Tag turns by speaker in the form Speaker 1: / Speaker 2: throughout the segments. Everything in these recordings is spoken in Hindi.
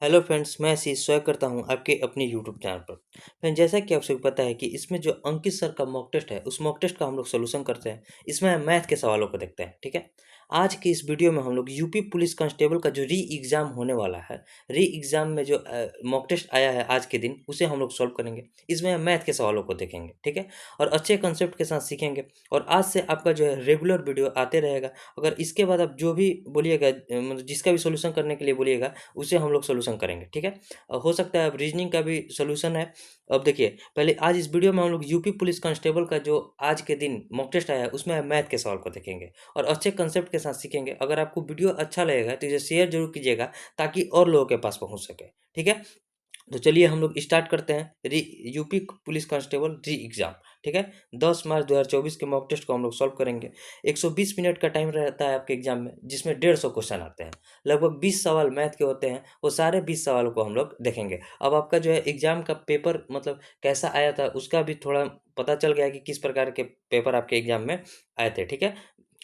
Speaker 1: हेलो फ्रेंड्स, मैं आशीष स्वागत करता हूं आपके अपने यूट्यूब चैनल पर। फ्रेंड, जैसा कि आप सभी को पता है कि इसमें जो अंकित सर का मॉक टेस्ट है, उस मॉक टेस्ट का हम लोग सोल्यूशन करते हैं। इसमें हम मैथ के सवालों को देखते हैं, ठीक है। आज की इस वीडियो में हम लोग यूपी पुलिस कांस्टेबल का जो री एग्ज़ाम होने वाला है, री एग्ज़ाम में जो मॉक टेस्ट आया है आज के दिन, उसे हम लोग सॉल्व करेंगे। इसमें हम मैथ के सवालों को देखेंगे, ठीक है, और अच्छे कंसेप्ट के साथ सीखेंगे। और आज से आपका जो है रेगुलर वीडियो आते रहेगा। अगर इसके बाद आप जो भी बोलिएगा, मतलब जिसका भी सोल्यूशन करने के लिए बोलिएगा, उसे हम लोग सोल्यूशन करेंगे, ठीक है। हो सकता है अब रीजनिंग का भी सोल्यूशन है। अब देखिए, पहले आज इस वीडियो में हम लोग यूपी पुलिस कांस्टेबल का जो आज के दिन मॉक टेस्ट आया है, उसमें मैथ के सवाल को देखेंगे और अच्छे कंसेप्ट के साथ सीखेंगे। अगर आपको वीडियो अच्छा लगेगा तो इसे शेयर जरूर कीजिएगा, ताकि और लोगों के पास पहुंच सके, ठीक है। तो चलिए हम लोग स्टार्ट करते हैं री यूपी पुलिस कांस्टेबल री एग्ज़ाम, ठीक है। 10 मार्च 2024 के मॉक टेस्ट को हम लोग सॉल्व करेंगे। 120 मिनट का टाइम रहता है आपके एग्जाम में, जिसमें 150 क्वेश्चन आते हैं। लगभग 20 सवाल मैथ के होते हैं। वो सारे 20 सवालों को हम लोग देखेंगे। अब आपका जो है एग्जाम का पेपर मतलब कैसा आया था, उसका भी थोड़ा पता चल गया कि किस प्रकार के पेपर आपके एग्जाम में आए थे, ठीक है।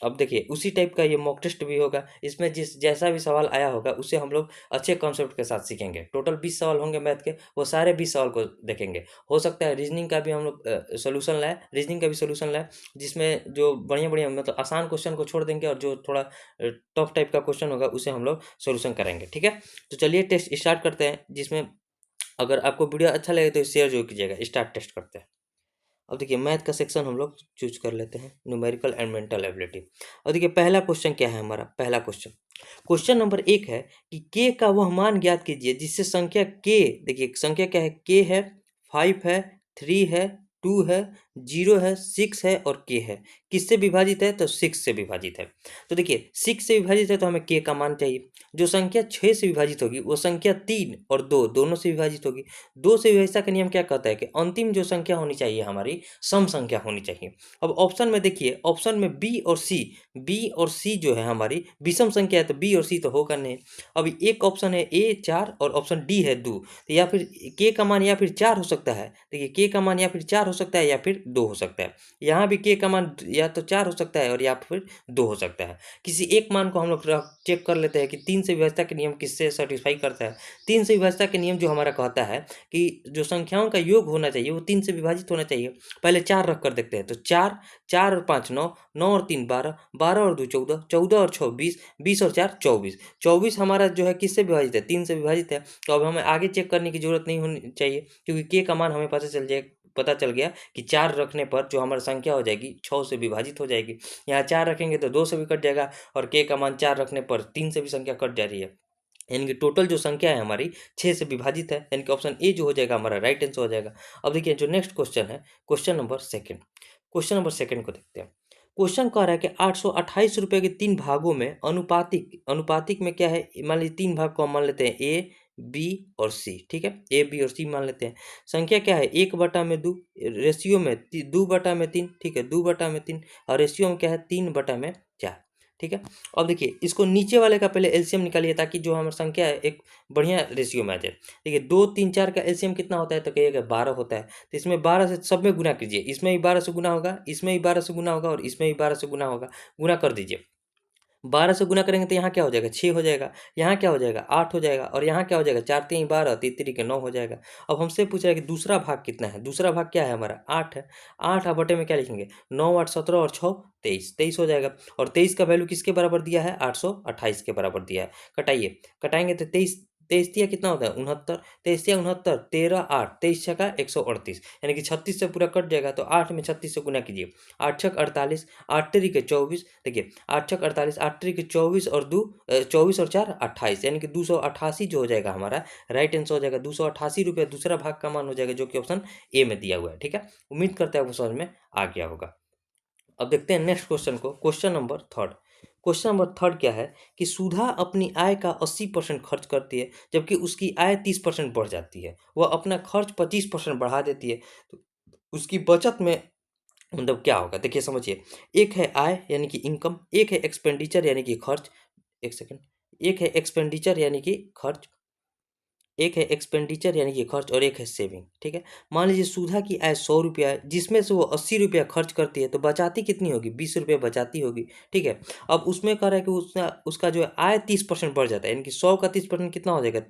Speaker 1: अब देखिए, उसी टाइप का ये मॉक टेस्ट भी होगा। इसमें जिस जैसा भी सवाल आया होगा, उसे हम लोग अच्छे कॉन्सेप्ट के साथ सीखेंगे। टोटल 20 सवाल होंगे मैथ के, वो सारे 20 सवाल को देखेंगे। हो सकता है रीजनिंग का भी हम लोग रीजनिंग का भी सॉल्यूशन लाएँ, जिसमें जो बढ़िया-बढ़िया मतलब आसान क्वेश्चन को छोड़ देंगे और जो थोड़ा टफ टाइप का क्वेश्चन होगा, उसे हम लोग सॉल्यूशन करेंगे, ठीक है। तो चलिए टेस्ट स्टार्ट करते हैं, जिसमें अगर आपको वीडियो अच्छा लगे तो शेयर ज़रूर कीजिएगा। स्टार्ट टेस्ट करते हैं। अब देखिए, मैथ का सेक्शन हम लोग चूज कर लेते हैं, न्यूमेरिकल एंड मेंटल एबिलिटी। और देखिए, पहला क्वेश्चन क्या है हमारा। पहला क्वेश्चन, क्वेश्चन नंबर 1 है कि के का वह मान ज्ञात कीजिए जिससे संख्या के, देखिए संख्या क्या है, के है, 5 है, 3 है, 2 है, 0 है, 6 है और के है। किससे विभाजित है, तो 6 से विभाजित है। तो देखिए, 6 से विभाजित है तो हमें के का मान चाहिए। जो संख्या 6 से विभाजित होगी, वो संख्या 3 और 2 दोनों से विभाजित होगी। 2 से विभाज्यता का नियम क्या कहता है कि अंतिम जो संख्या होनी चाहिए हमारी, सम संख्या होनी चाहिए। अब ऑप्शन में देखिए, ऑप्शन में बी और सी जो है हमारी विषम संख्या है, तो बी और सी तो होगा नहीं। अब एक ऑप्शन है ए 4 और ऑप्शन डी है 2, तो या फिर के का मान या फिर 4 हो सकता है। देखिए, के का मान या फिर 4 हो सकता है या फिर 2 हो सकता है। यहाँ भी के का मान या तो 4 हो सकता है और या फिर 2 हो सकता है। किसी एक मान को हम लोग चेक कर लेते हैं कि 3 से विभाज्यता के नियम किससे सेटिस्फाई करता है। 3 से विभाज्यता के नियम जो हमारा कहता है कि जो संख्याओं का योग होना चाहिए, वो 3 से विभाजित होना चाहिए। पहले 4 रख कर देखते हैं, तो 4, 4 और 5 9, 9 और 3 12, 12 और 2 14, 14 और 6 20, 20 और 4 24। 24 हमारा जो है किससे विभाजित है, 3 से विभाजित है। तो अब हमें आगे चेक करने की ज़रूरत नहीं होनी चाहिए, क्योंकि के का मान हमें पता चल गया कि 4 रखने पर जो हमारी संख्या हो जाएगी 6 से विभाजित हो जाएगी। यहाँ 4 रखेंगे तो 2 से भी कट जाएगा, और के का मान 4 रखने पर 3 से भी संख्या कट जा रही है। यानी कि टोटल जो संख्या है हमारी 6 से विभाजित है, यानी कि ऑप्शन ए जो हो जाएगा हमारा राइट आंसर हो जाएगा। अब देखिए, जो नेक्स्ट क्वेश्चन है, क्वेश्चन नंबर सेकंड को देखते हैं। क्वेश्चन कह रहा है कि 828 रुपये के 3 भागों में अनुपातिक अनुपातिक में क्या है, मान लीजिए 3 भाग को हम मान लेते हैं ए, बी और सी, ठीक है। ए, बी और सी मान लेते हैं। संख्या क्या है, 1/2, रेशियो में 2/3, ठीक है, 2/3, और रेशियो में क्या है, 3/4, ठीक है। अब देखिए, इसको नीचे वाले का पहले एलसीएम निकालिए, ताकि जो हमारी संख्या है एक बढ़िया रेशियो में आ जाए। देखिए, 2 3 4 का एलसीएम कितना होता है, तो कहिएगा 12 होता है। तो इसमें 12 से सब में गुना कीजिए। इसमें भी 12 से गुना होगा, इसमें भी 12 से गुना होगा और इसमें भी 12 से गुना होगा। गुना कर दीजिए। 12 से गुना करेंगे तो यहाँ क्या हो जाएगा, 6 हो जाएगा। यहाँ क्या हो जाएगा, 8 हो जाएगा। और यहाँ क्या हो जाएगा, 4 3 12, 3 3 के 9 हो जाएगा। अब हमसे पूछ रहा है कि दूसरा भाग कितना है। दूसरा भाग क्या है हमारा, 8 है। 8 बटे में क्या लिखेंगे, 9 8 17 और 6 23, 23 हो जाएगा। और 23 का वैल्यू किसके बराबर दिया है, 828 के बराबर दिया है। कटाइए, कटाएंगे तो 23 23 तिया कितना होता है, 69। 23 तिया 69, 13 8, 23 छका 138, यानी कि 36 से पूरा कट जाएगा। तो 8 में 36 से गुना कीजिए। 8 छक 48, 8 तिरी के 24, देखिए 8 छक 48, 8 तिरी के 24 और 24 और 4 28, यानी कि 288 जो हो जाएगा हमारा राइट आंसर हो जाएगा। 288 रुपये दूसरा भाग का मान हो जाएगा, जो कि ऑप्शन ए में दिया हुआ है, ठीक है। उम्मीद करते हैं आपको समझ में आ गया होगा। अब देखते हैं नेक्स्ट क्वेश्चन को, question number third. Question number third क्या है कि सुधा अपनी आय का 80% खर्च करती है, जबकि उसकी आय 30% बढ़ जाती है। वह अपना खर्च 25% बढ़ा देती है, तो उसकी बचत में मतलब क्या होगा, देखिए समझिए। एक है आय यानी कि इनकम, एक है एक्सपेंडिचर यानी कि खर्च, एक सेकंड, एक है एक्सपेंडिचर यानी कि खर्च, एक है एक्सपेंडिचर यानी कि खर्च और एक है सेविंग, ठीक है। मान लीजिए सुधा की आय 100 रुपया है, जिसमें से वो 80 रुपया खर्च करती है, तो बचाती कितनी होगी? 20 रुपये बचाती होगी, ठीक है। अब उसमें कह रहा है कि उसका उसका जो है आय 30% बढ़ जाता है, यानी कि 100 का 30% कितना हो जाएगा?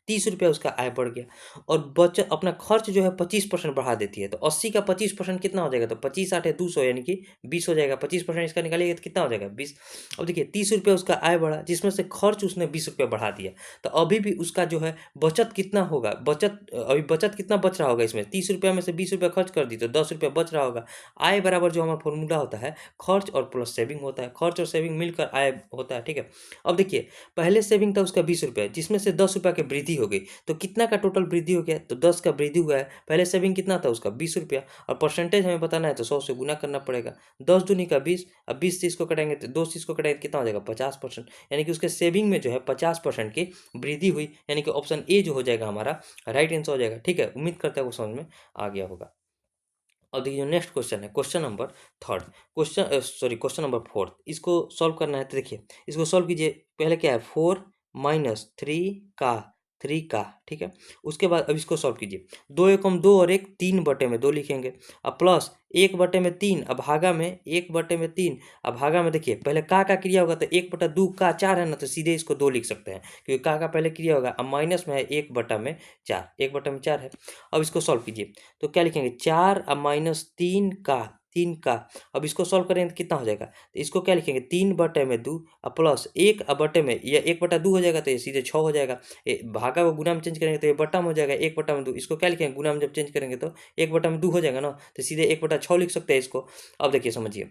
Speaker 1: 30 रुपया उसका आय बढ़ गया। और बचत अपना खर्च जो है 25% बढ़ा देती है, तो 80 का 25% कितना हो जाएगा? तो 25 8 है 200, यानी कि 20 हो जाएगा। 25% इसका निकालिएगा तो कितना हो जाएगा? 20। अब देखिए 30 रुपया उसका आय बढ़ा, जिसमें से खर्च उसने 20 रुपया बढ़ा दिया, तो अभी भी उसका जो है बचत कितना होगा? अभी बचत कितना बच रहा होगा इसमें? 30 रुपया में से 20 रुपया खर्च कर दी तो 10 रुपया बच रहा होगा। आय बराबर जो हमारा फॉर्मूला होता है, खर्च और प्लस सेविंग होता है, खर्च और सेविंग मिलकर आय होता है, ठीक है। अब देखिए पहले सेविंग था उसका 20 रुपया, जिसमें से 10 रुपया की वृद्धि हो गई, तो कितना का टोटल वृद्धि हो गया? तो 10 का वृद्धि हुआ है। पहले सेविंग कितना था उसका? 20 रुपया, और परसेंटेज हमें बताना है तो 100 से गुना करना पड़ेगा। 10 दूनी का 20, अब 20 से इसको कटाएंगे तो 2 से इसको कटाएंगे तो कितना हो जाएगा? 50%, यानी कि उसके सेविंग में जो है 50% की वृद्धि हुई, यानी कि ऑप्शन ए जो हो जाएगा हमारा राइट आंसर हो जाएगा, ठीक है। उम्मीद करता है वो समझ में आ गया होगा। अब देखिए जो नेक्स्ट क्वेश्चन है, question number third, question number fourth, इसको सॉल्व करना है। तो देखिए इसको सॉल्व कीजिए। पहले क्या है? 4 - 3 का ठीक है। उसके बाद अब इसको सॉल्व कीजिए। 2 एकम 2 और 1 3/2 लिखेंगे। अब प्लस 1/3, अब भागा में 1/3, अब भागा में देखिए पहले का क्रिया होगा तो 1/2 का 4 है ना, तो सीधे इसको 2 लिख सकते हैं, क्योंकि का पहले क्रिया होगा। अब माइनस में है 1/4, 1/4 है। अब इसको सॉल्व कीजिए तो क्या लिखेंगे? 4 अब -3 का। अब इसको सॉल्व करेंगे तो कितना हो जाएगा? तो इसको क्या लिखेंगे? 3/2 अब प्लस 1 अब बटे में ये 1/2 हो जाएगा, तो ये सीधे 6 हो जाएगा। भागा को गुना में चेंज करेंगे तो ये बट्टा में हो जाएगा 1/2। इसको क्या लिखेंगे? गुना में जब चेंज करेंगे तो 1/2 हो जाएगा ना, तो सीधे 1/6 लिख सकते हैं इसको। अब देखिए समझिए,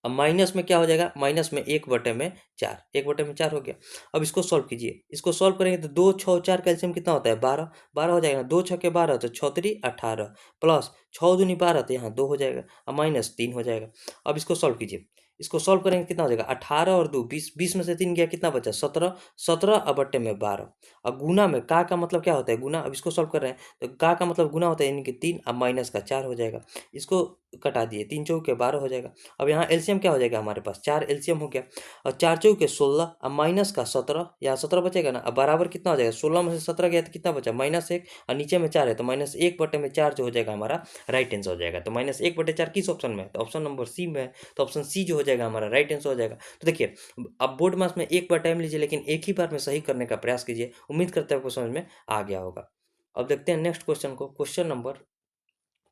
Speaker 1: अब माइनस में क्या हो जाएगा? माइनस में 1/4, 1/4 हो गया। अब इसको सॉल्व कीजिए। इसको सॉल्व करेंगे तो 2 6 4 का एलसीएम कितना होता है? 12, 12 हो जाएगा ना। 2 6 12 तो 6 3 18 प्लस 6 दूनी 12, तो यहाँ 2 हो जाएगा, अब -3 हो जाएगा। अब इसको सॉल्व कीजिए। इसको सॉल्व करेंगे कितना हो जाएगा? 18 और 2 20, 20 में से 3 गया, कितना बचा? 17, 17 अब बट्टे में 12। अब गुना में का मतलब क्या होता है? गुना। अब इसको सॉल्व कर रहे हैं तो का मतलब गुना होता है, यानी कि 3, अब माइनस का 4 हो जाएगा। इसको कटा दिए, 3 चौके 12 हो जाएगा। अब यहाँ एलसीएम क्या हो जाएगा हमारे पास? 4 एलसीएम हो गया, और 4 चौके 16, अब माइनस का 17, यहाँ 17 बचेगा ना। अब बराबर कितना हो जाएगा? 16 में से 17 गया तो कितना बचा? -1, और नीचे में 4 है तो -1/4 जो हो जाएगा हमारा राइट आंसर हो जाएगा। तो -1/4 किस ऑप्शन में है? तो ऑप्शन नंबर सी में है, तो ऑप्शन सी जो हो जाएगा हमारा राइट आंसर हो जाएगा। तो देखिए अब बोर्ड मास में एक बार टाइम लीजिए, लेकिन एक ही बार में सही करने का प्रयास कीजिए। उम्मीद करते हैं आपको समझ में आ गया होगा। अब देखते हैं नेक्स्ट क्वेश्चन को, क्वेश्चन नंबर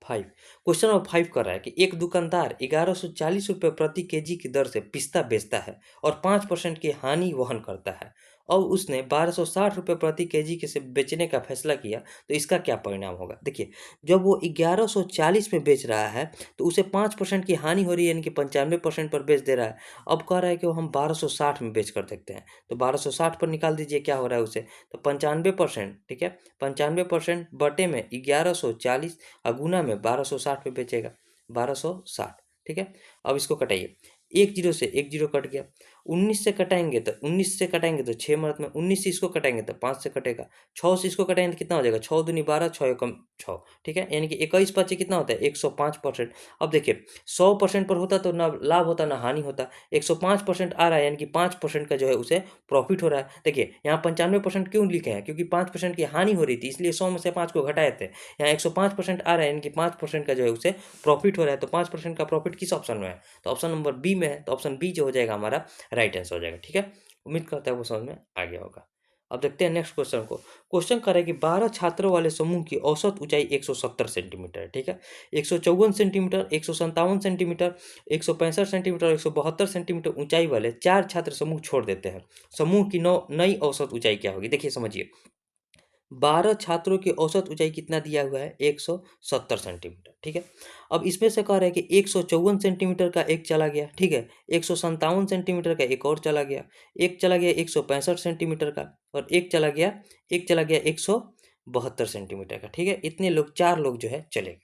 Speaker 1: 5। क्वेश्चन नंबर 5 कर रहा है कि एक दुकानदार 1140 रुपये प्रति केजी की दर से पिस्ता बेचता है और 5% की हानि वहन करता है। अब उसने 1260 रुपये प्रति केजी के से बेचने का फैसला किया, तो इसका क्या परिणाम होगा? देखिए जब वो 1140 में बेच रहा है, तो उसे 5% की हानि हो रही है, यानी कि 95% पर बेच दे रहा है। अब कह रहा है कि वो हम 1260 में बेच कर देखते हैं, तो 1260 पर निकाल दीजिए क्या हो रहा है उसे, तो 95%, ठीक है। 95% बटे में 1140 और गुना में 1260 पे बेचेगा, 1260, ठीक है। अब इसको कटाइए, एक जीरो से एक जीरो कट गया। 19 से कटाएंगे तो 6 मरत में, 19 से इसको कटाएंगे तो 5 से कटेगा। 6 से इसको कटाएंगे तो कितना हो जाएगा? 6 दूनी 12, 6 एकम 6, ठीक है। यानी कि 21 पचे कितना होता है? 105%। अब देखिए 100% पर होता तो ना लाभ होता ना हानि होता। 105% आ रहा है, यानी कि 5% का जो है उसे प्रॉफिट हो रहा है। देखिए यहाँ 95% क्यों लिखे हैं? क्योंकि 5% की हानि हो रही थी, इसलिए 100 में से 5 को घटाए थे। यहाँ 105% आ रहा है, यानी कि 5% का जो है उसे प्रॉफिट हो रहा है। तो 5% का प्रॉफिट किस ऑप्शन में है? तो ऑप्शन नंबर बी में है, तो ऑप्शन बी जो हो जाएगा हमारा राइट आंसर हो जाएगा, ठीक है। उम्मीद करता है वो समझ में आ गया होगा। अब देखते हैं नेक्स्ट क्वेश्चन को। क्वेश्चन करे कि 12 छात्रों वाले समूह की औसत ऊंचाई 170 सेंटीमीटर है, ठीक है। 154 सेंटीमीटर, 157 सेंटीमीटर, 165 सेंटीमीटर और 172 सेंटीमीटर ऊंचाई वाले 4 छात्र समूह छोड़ देते हैं। समूह की नई औसत ऊंचाई क्या होगी? देखिए समझिए, 12 छात्रों की औसत ऊंचाई कितना दिया हुआ है? 170 सेंटीमीटर, ठीक है। अब इसमें से कह रहा है कि 154 सेंटीमीटर का एक चला गया, ठीक है। 157 सेंटीमीटर का एक और चला गया, एक चला गया 165 सेंटीमीटर का, और एक चला गया 172 सेंटीमीटर का, ठीक है। इतने लोग 4 लोग जो है चले गए।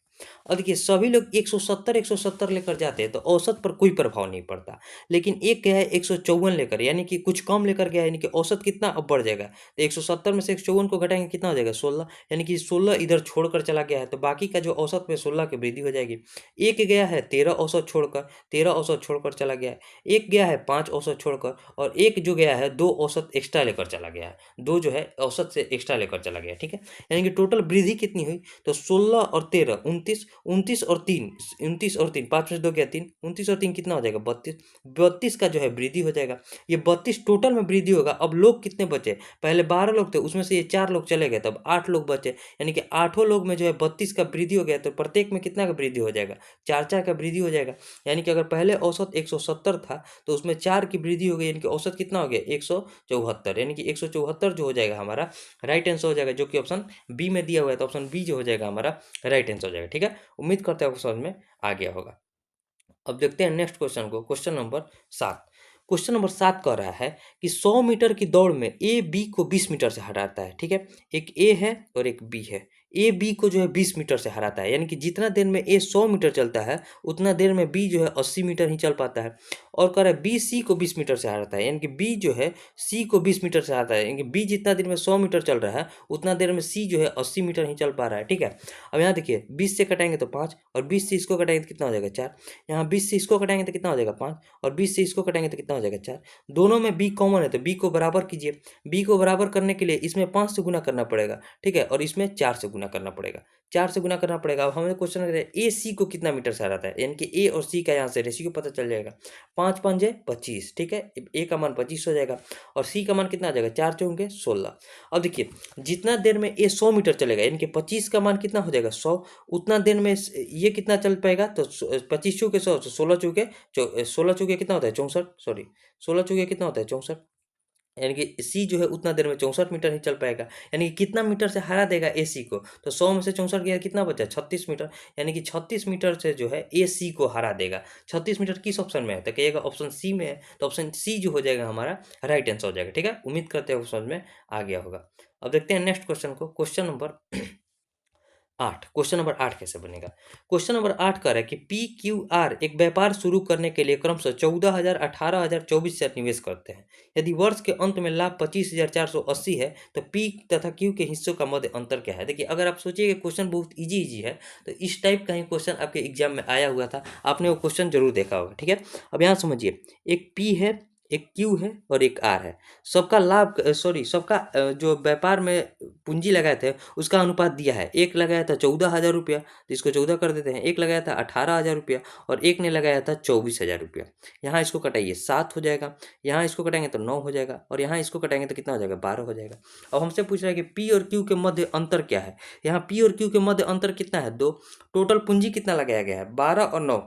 Speaker 1: और देखिए सभी लोग 170 लेकर जाते हैं तो औसत पर कोई प्रभाव नहीं पड़ता। लेकिन एक गया है 154 लेकर, यानी कि कुछ कम लेकर गया है, यानी कि औसत कितना अब बढ़ जाएगा। तो 170 में से 154 को घटाएंगे कितना हो जाएगा 16, यानी कि 16 इधर छोड़कर चला गया है, तो बाकी का जो औसत में 16 की वृद्धि हो जाएगी। एक गया है 13 औसत छोड़कर, 13 औसत छोड़कर चला गया है। एक गया है 5 औसत छोड़कर, और एक जो गया है 2 औसत एक्स्ट्रा लेकर चला गया है, 2 जो है औसत से एक्स्ट्रा लेकर चला गया है, ठीक है। यानी कि टोटल वृद्धि कितनी हुई, तो 16 और 13 29, 29 और 3 29 और 3 5 में से 2 गया 3, 29 और 3 कितना हो जाएगा 32, 32 का जो है वृद्धि हो जाएगा। ये 32 टोटल में वृद्धि होगा। अब लोग कितने बचे, पहले 12 लोग थे, उसमें से ये 4 लोग चले गए, तब 8 लोग बचे, यानी कि आठों लोग में जो है 32 का वृद्धि हो गया, तो प्रत्येक में कितना का वृद्धि हो जाएगा, 4 का वृद्धि हो जाएगा। यानी कि अगर पहले औसत 170 था तो उसमें 4 की वृद्धि हो गई, यानी कि औसत कितना हो गया 174, यानी कि 174 जो हो जाएगा हमारा राइट आंसर हो जाएगा, जो कि ऑप्शन बी में दिया हुआ है। तो ऑप्शन बी जो हो जाएगा हमारा राइट आंसर हो जाएगा, ठीक है। उम्मीद करते हैं आपको समझ में आ गया होगा। अब देखते हैं नेक्स्ट क्वेश्चन को, क्वेश्चन नंबर 7। क्वेश्चन नंबर 7 कह रहा है कि 100 मीटर की दौड़ में ए बी को 20 मीटर से हराता है, ठीक है। एक ए है और एक बी है। ए बी को जो है 20 मीटर से हराता है, यानी कि जितना देर में ए 100 मीटर चलता है उतना देर में बी जो है 80 मीटर ही चल पाता है। और कह रहा है बी सी को 20 मीटर से हराता है, यानी कि बी जो है सी को 20 मीटर से हराता है, यानी कि बी जितना देर में 100 मीटर चल रहा है उतना देर में सी जो है 80 मीटर ही चल पा रहा है, ठीक है। अब यहाँ देखिए 20 से कटाएंगे तो 5, और 20 से इसको कटाएंगे तो कितना हो जाएगा 4। यहाँ 20 से इसको कटाएंगे तो कितना हो जाएगा 5, और 20 से इसको कटाएंगे तो कितना हो जाएगा 4। दोनों में b कॉमन है तो b को बराबर कीजिए। b को बराबर करने के लिए इसमें 5 से गुना करना पड़ेगा, ठीक है, और इसमें 4 से गुना करना पड़ेगा, 4 से गुना करना पड़ेगा। अब हमें क्वेश्चन है ए सी को कितना मीटर से हराता है, यानी कि ए और सी का यहाँ से रेशियो पता चल जाएगा। 5 5 25, ठीक है, ए का मान 25 हो जाएगा, और सी का मान कितना आ जाएगा 4 चौके 16। अब देखिए जितना देर में ए 100 मीटर चलेगा, यानी कि 25 का मान कितना हो जाएगा 100, उतना देर में ये कितना चल पाएगा, तो 25 चौके 100, 16 चौके 16 चौके कितना होता है 64, सॉरी 16 चौके कितना होता है 64, यानी कि सी जो है उतना देर में 64 मीटर ही चल पाएगा। यानी कि कितना मीटर से हरा देगा ए सी को, तो 100 में से 64 गया कितना बचा 36 मीटर, यानी कि 36 मीटर से जो है ए सी को हरा देगा। 36 मीटर किस ऑप्शन में है, तो कहिएगा ऑप्शन सी में है, तो ऑप्शन सी जो हो जाएगा हमारा राइट आंसर हो जाएगा, ठीक है। उम्मीद करते हैं समझ में आ गया होगा। अब देखते हैं नेक्स्ट क्वेश्चन को, क्वेश्चन नंबर 8। क्वेश्चन नंबर 8 कैसे बनेगा। क्वेश्चन नंबर 8 कह रहा है कि पी क्यू आर एक व्यापार शुरू करने के लिए क्रमशः 14,000, 18,000, 24,000 निवेश करते हैं। यदि वर्ष के अंत में लाभ 25,480 है तो पी तथा क्यू के हिस्सों का मध्य अंतर क्या है। देखिए अगर आप सोचिए कि क्वेश्चन बहुत इजी है तो इस टाइप का ही क्वेश्चन आपके एग्जाम में आया हुआ था, आपने वो क्वेश्चन जरूर देखा होगा, ठीक है। अब यहाँ समझिए, एक पी है, एक क्यू है और एक आर है। सबका लाभ सॉरी सबका जो व्यापार में पूंजी लगाए थे उसका अनुपात दिया है। एक लगाया था 14,000 रुपया, तो इसको 14 कर देते हैं। एक लगाया था 18,000 रुपया और एक ने लगाया था 24,000 रुपया। यहाँ इसको कटाइए 7 हो जाएगा, यहाँ इसको कटाएंगे तो 9 हो जाएगा, और यहाँ इसको कटाएंगे तो कितना हो जाएगा 12 हो जाएगा। अब हमसे पूछ रहा है कि पी और क्यू के मध्य अंतर क्या है। यहाँ पी और क्यू के मध्य अंतर कितना है 2। टोटल पूंजी कितना लगाया गया है 12 और 9,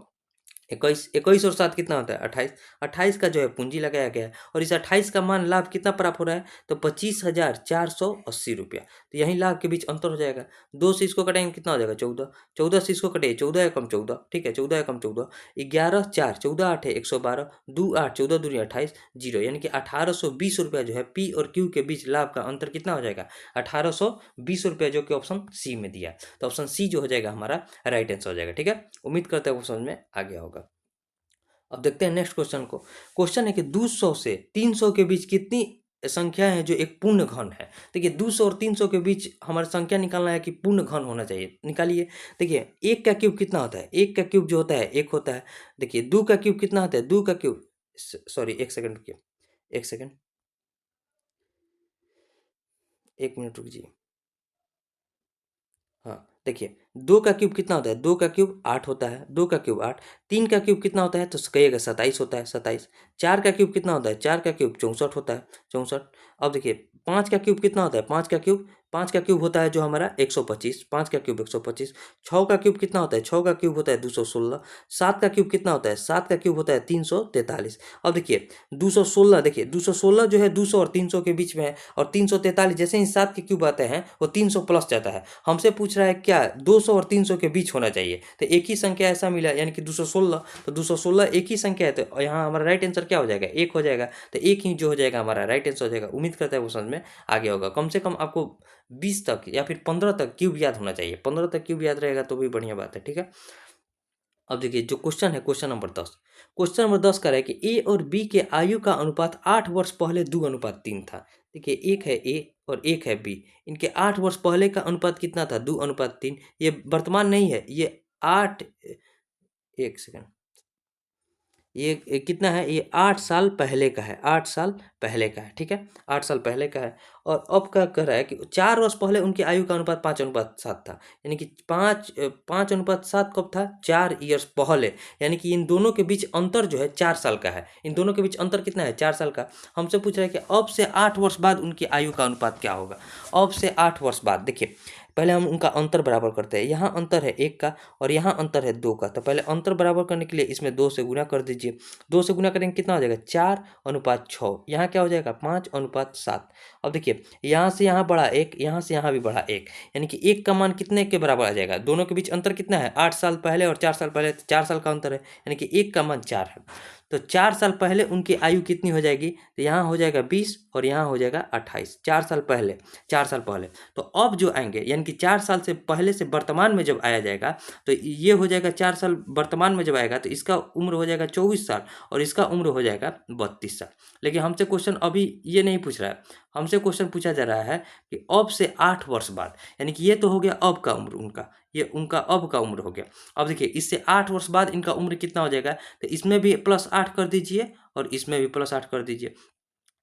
Speaker 1: 21, 21 और 7 कितना होता है 28। 28 का जो है पूंजी लगाया गया है, और इस 28 का मान लाभ कितना प्राप्त हो रहा है तो 25,480 रुपया। तो यही लाभ के बीच अंतर हो जाएगा। 2 से इसको कटेंगे कितना हो जाएगा 14, 14 से इसको कटेंगे 14 एकम 14, ठीक है, 14 एकम 14, 11 4 14 8 है 112, 2 8 14 दूनी 28 जीरो, यानी कि 1820 रुपया जो है पी और क्यू के बीच लाभ का अंतर कितना हो जाएगा 1820 रुपया, जो कि ऑप्शन सी में दिया है। तो ऑप्शन सी जो हो जाएगा हमारा राइट आंसर हो जाएगा, ठीक है। उम्मीद करते हैं वो समझ में आ गया होगा। अब देखते हैं नेक्स्ट क्वेश्चन को। क्वेश्चन है कि 200 से 300 के बीच कितनी संख्या है जो एक पूर्ण घन है। देखिए 200 और 300 के बीच हमारा संख्या निकालना है कि पूर्ण घन होना चाहिए, निकालिए। देखिए 1 का क्यूब कितना होता है, 1 का क्यूब जो होता है 1 होता है। देखिए 2 का क्यूब कितना होता है, 2 का क्यूब सॉरी 1 सेकंड रुकिए, 1 सेकंड, 1 मिनट रुकिए। हाँ देखिए 2 का क्यूब कितना होता है, 2 का क्यूब 8 होता है, 2 का क्यूब 8। 3 का क्यूब कितना होता है तो कहिएगा 27 होता है, 27। 4 का क्यूब कितना होता है, 4 का क्यूब 64 होता है, 64। अब देखिए 5 का क्यूब कितना होता है, 5 का क्यूब होता है जो हमारा 125, 5 का क्यूब 125। 6 का क्यूब कितना होता है, 6 का क्यूब होता है 216। 7 का क्यूब कितना होता है, 7 का क्यूब होता है 343। अब देखिए 216, देखिए 216 जो है 200 और 300 के बीच में है, और 343 जैसे ही 7 के क्यूब आते हैं वो 300 प्लस जाता है। हमसे पूछ रहा है क्या 200 और 300 के बीच होना चाहिए, तो एक ही संख्या ऐसा मिला, यानी कि 216, तो 216 एक ही संख्या है, तो यहाँ हमारा राइट आंसर क्या हो जाएगा 1 हो जाएगा। तो एक ही जो हो जाएगा हमारा राइट आंसर हो जाएगा। उम्मीद करता है वो समझ में आ गया होगा। कम से कम आपको 20 तक या फिर 15 तक क्यूब याद होना चाहिए। 15 तक क्यूब याद रहेगा तो भी बढ़िया बात है, ठीक है। अब देखिए जो क्वेश्चन है, क्वेश्चन नंबर 10। क्वेश्चन नंबर 10 कह रहा है कि ए और बी के आयु का अनुपात 8 वर्ष पहले 2:3 था। देखिए एक है ए और एक है बी, इनके 8 वर्ष पहले का अनुपात कितना था? 2:3। ये वर्तमान नहीं है, ये 8, एक सेकंड, ये कितना है? ये 8 साल पहले का है, 8 साल पहले का है, ठीक है, 8 साल पहले का है। और अब क्या कह रहा है कि 4 वर्ष पहले उनकी आयु का अनुपात 5:7 था, यानी कि 5:7 कब था? 4 ईयर्स पहले, यानी कि इन दोनों के बीच अंतर जो है 4 साल का है। इन दोनों के बीच अंतर कितना है? 4 साल का। हमसे पूछ रहा है कि अब से 8 वर्ष बाद उनकी आयु का अनुपात क्या होगा? अब से 8 वर्ष बाद देखिए, पहले हम उनका अंतर बराबर करते हैं। यहाँ अंतर है 1 का और यहाँ अंतर है 2 का, तो पहले अंतर बराबर करने के लिए इसमें 2 से गुना कर दीजिए। 2 से गुना करेंगे कितना हो जाएगा? 4:6। यहाँ क्या हो जाएगा? 5:7। अब देखिए यहाँ से यहाँ बढ़ा 1, यहाँ से यहाँ भी बढ़ा 1, यानी कि 1 का मान कितने के बराबर आ जाएगा? दोनों के बीच अंतर कितना है? 8 साल पहले और 4 साल पहले, 4 साल का अंतर है, यानी कि 1 का मान 4 है। तो 4 साल पहले उनकी आयु कितनी हो जाएगी? तो यहाँ हो जाएगा 20 और यहाँ हो जाएगा 28। 4 साल पहले, 4 साल पहले। तो अब जो आएंगे, यानी कि 4 साल से पहले से वर्तमान में जब आया जाएगा तो ये हो जाएगा 4 साल वर्तमान में जब आएगा तो इसका उम्र हो जाएगा 24 साल और इसका उम्र हो जाएगा 32 साल। लेकिन हमसे क्वेश्चन अभी ये नहीं पूछ रहा है, हमसे क्वेश्चन पूछा जा रहा है कि अब से 8 वर्ष बाद, यानी कि ये तो हो गया अब का उम्र उनका, ये उनका अब का उम्र हो गया। अब देखिए इससे 8 वर्ष बाद इनका उम्र कितना हो जाएगा? तो इसमें भी +8 कर दीजिए और इसमें भी +8 कर दीजिए।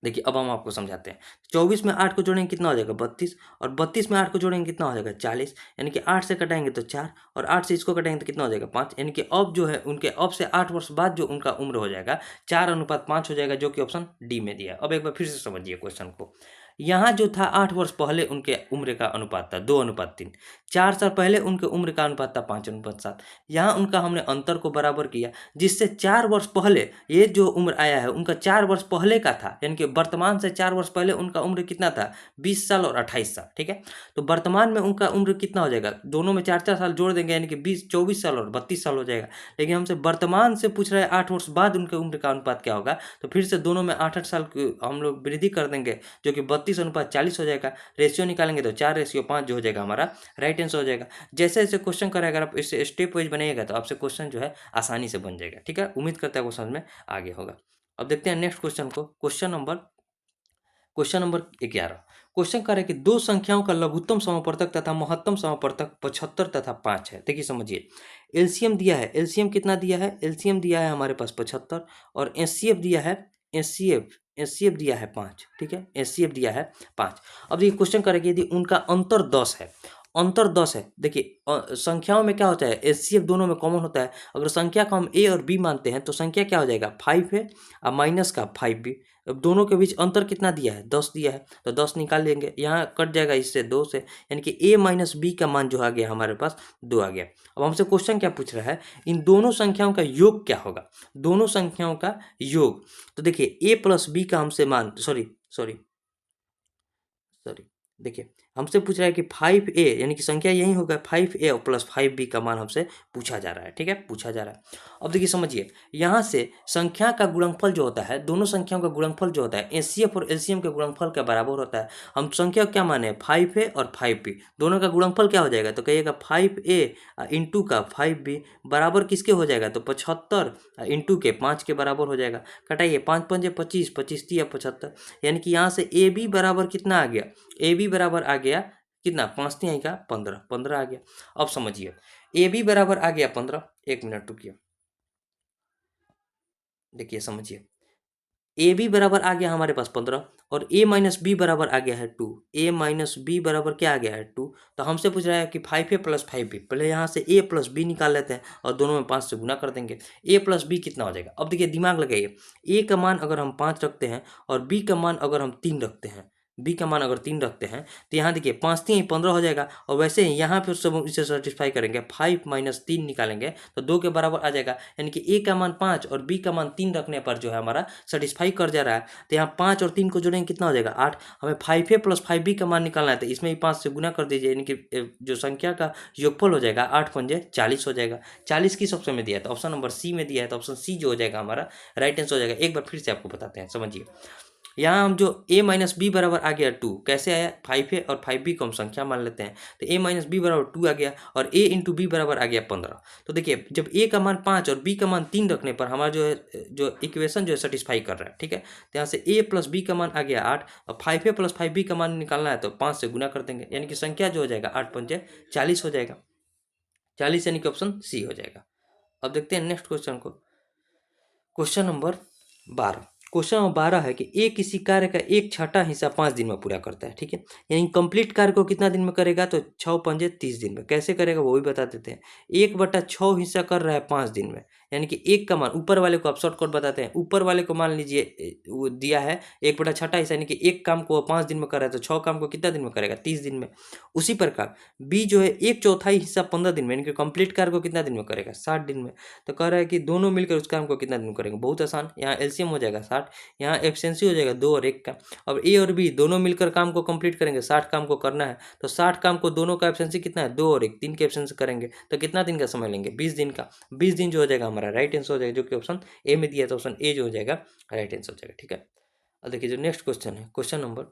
Speaker 1: देखिए अब हम आपको समझाते हैं। 24 में 8 को जोड़ेंगे कितना हो जाएगा? 32, और 32 में 8 को जोड़ेंगे कितना हो जाएगा? 40, यानी कि 8 से कटाएंगे तो 4 और 8 से इसको कटाएंगे तो कितना हो जाएगा? 5, यानी कि अब जो है उनके अब से 8 वर्ष बाद जो उनका उम्र हो जाएगा 4:5 हो जाएगा, जो कि ऑप्शन डी में दिया है। अब एक बार फिर से समझिए क्वेश्चन को। यहाँ जो था 8 वर्ष पहले उनके उम्र का अनुपात था 2:3, 4 साल पहले उनके उम्र का अनुपात था 5:7। यहाँ उनका हमने अंतर को बराबर किया, जिससे 4 वर्ष पहले ये जो उम्र आया है उनका 4 वर्ष पहले का था, यानी कि वर्तमान से 4 वर्ष पहले उनका उम्र कितना था? 20 साल और 28 साल, ठीक है। तो वर्तमान में उनका उम्र कितना हो जाएगा? दोनों में 4-4 साल जोड़ देंगे, यानी कि 24 साल और 32 साल हो जाएगा। लेकिन हमसे वर्तमान से पूछ रहे हैं 8 वर्ष बाद उनके उम्र का अनुपात क्या होगा, तो फिर से दोनों में 8-8 साल की हम लोग वृद्धि कर देंगे, जो कि 32:40 हो जाएगा। रेशियो निकालेंगे तो 4:5 जो हो जाएगा हमारा राइट आंसर हो जाएगा। जैसे जैसे क्वेश्चन करेगा, अगर आप इसे स्टेप वाइज बनाइएगा तो आपसे क्वेश्चन जो है आसानी से बन जाएगा, ठीक है। उम्मीद करता है वो समझ में आगे होगा। अब देखते हैं नेक्स्ट क्वेश्चन को। Question number 11। क्वेश्चन कर रहा है कि दो संख्याओं का लघुत्तम समापवर्तक तथा महत्तम समापवर्तक 75 तथा 5 है। देखिए समझिए, एलसीएम दिया है, एलसीएम कितना दिया है? एलसीएम दिया है हमारे पास 75 और एचसीएफ दिया है, एचसीएफ दिया है 5, ठीक है, एचसीएफ दिया है 5। अब देखिए क्वेश्चन करेंगे यदि उनका अंतर 10 है, अंतर 10 है। देखिए संख्याओं में क्या होता है? एचसीएफ दोनों में कॉमन होता है। अगर संख्या को हम ए और बी मानते हैं तो संख्या क्या हो जाएगा? 5 है और माइनस का 5 भी। अब दोनों के बीच अंतर कितना दिया है? 10 दिया है, तो 10 निकाल लेंगे, यहाँ कट जाएगा इससे 2 से, यानी कि a माइनस बी का मान जो आ गया हमारे पास 2 आ गया। अब हमसे क्वेश्चन क्या पूछ रहा है? इन दोनों संख्याओं का योग क्या होगा? दोनों संख्याओं का योग, तो देखिए a प्लस बी का हमसे मान, सॉरी, देखिए हमसे पूछ रहा है कि 5a, यानी कि संख्या यही होगा 5a और प्लस 5b का मान हमसे पूछा जा रहा है, ठीक है, पूछा जा रहा है। अब देखिए समझिए, यहाँ से संख्या का गुणनफल जो होता है, दोनों संख्याओं का गुणनफल जो होता है एचसीएफ और एलसीएम के गुणनफल के बराबर होता है। हम संख्या को क्या माने? 5a और 5b, दोनों का गुणनफल क्या हो जाएगा? तो कहिएगा 5a इंटू का 5b बराबर किसके हो जाएगा? तो 75 इंटू के 5 के बराबर हो जाएगा। कटाइए, 5 पंजे 25, 25 तिया 75, यानी कि यहाँ से ए बी बराबर कितना आ गया? ए बी बराबर आ गया कितना? 5 तिहाई का 15, 15 आ गया। अब समझिए ए बी बराबर आ गया 15, 1 मिनट रुकिए, देखिए समझिए, ए बी बराबर आ गया हमारे पास 15 और ए माइनस बी बराबर आ गया है 2, ए माइनस बी बराबर क्या आ गया है? 2। तो हमसे पूछ रहा है कि 5a प्लस 5b, पहले यहाँ से a प्लस बी निकाल लेते हैं और दोनों में 5 से गुना कर देंगे। a प्लस बी कितना हो जाएगा? अब देखिए दिमाग लगाइए, a का मान अगर हम 5 रखते हैं और b का मान अगर हम 3 रखते हैं, बी का मान अगर 3 रखते हैं तो यहाँ देखिए 5 3 15 हो जाएगा। और वैसे ही यहाँ पर सब इसे सेटिस्फाई करेंगे, 5 माइनस 3 निकालेंगे तो 2 के बराबर आ जाएगा, यानी कि ए का मान 5 और बी का मान 3 रखने पर जो है हमारा सेटिस्फाई कर जा रहा है। तो यहाँ 5 और 3 को जोड़ेंगे कितना हो जाएगा? 8। हमें 5a प्लस 5b का मान निकालना है, तो इसमें भी 5 से गुना कर दीजिए, यानी कि जो संख्या का योगफल हो जाएगा 8 पंजे 40 हो जाएगा। 40 किस ऑप्शन में दिया है? तो ऑप्शन नंबर सी में दिया है, तो ऑप्शन सी जो हो जाएगा हमारा राइट आंसर हो जाएगा। एक बार फिर से आपको बताते हैं, समझिए। यहाँ हम जो a माइनस बी बराबर आ गया 2, कैसे आया, 5 है और 5b को हम संख्या मान लेते हैं, तो a माइनस बी बराबर 2 आ गया और a इंटू बी बराबर आ गया 15। तो देखिए जब a का मान 5 और b का मान 3 रखने पर हमारा जो है जो इक्वेशन जो है सेटिस्फाई कर रहा है, ठीक है। तो यहाँ से a प्लस बी का मान आ गया 8 और 5a प्लस 5b का मान निकालना है तो 5 से गुना कर देंगे, यानी कि संख्या जो हो जाएगा 8 पंजे 40 हो जाएगा, 40 यानी कि ऑप्शन सी हो जाएगा। अब देखते हैं नेक्स्ट क्वेश्चन को, क्वेश्चन नंबर 12। क्वेश्चन नंबर 12 है कि ए किसी कार्य का एक छठा हिस्सा 5 दिन में पूरा करता है, ठीक है। यानी कंप्लीट कार्य को कितना दिन में करेगा, तो 6 पंजे 30 दिन में। कैसे करेगा वो भी बता देते हैं। 1/6 हिस्सा कर रहा है 5 दिन में, यानी कि एक का मान, ऊपर वाले को आप शॉर्टकट बताते हैं, ऊपर वाले को मान लीजिए वो दिया है 1/6 हिस्सा, यानी कि एक काम को 5 दिन में कर रहा है तो 6 काम को कितना दिन में करेगा, 30 दिन में। उसी प्रकार बी जो है 1/4 हिस्सा 15 दिन में, यानी कि कंप्लीट कार्य को कितना दिन में करेगा, 60 दिन में। तो कह रहा है कि दोनों मिलकर उस काम को कितना दिन में करेंगे, बहुत आसान, यहाँ एलसीएम हो जाएगा 60, यहाँ एफिशिएंसी हो जाएगा 2 और 1 का। अब ए और बी दोनों मिलकर काम को कंप्लीट करेंगे, 60 काम को करना है, तो 60 काम को दोनों का एफिशिएंसी कितना है, 2 और 1, 3 के एफिशिएंसी करेंगे तो कितना दिन का समय लेंगे, 20 दिन का। 20 दिन जो हो जाएगा हमारा राइट आंसर हो जाएगा, जो कि ऑप्शन ए में दिया है, तो ऑप्शन ए जो हो जाएगा राइट आंसर हो जाएगा, ठीक है। अब देखिए जो नेक्स्ट क्वेश्चन है, क्वेश्चन नंबर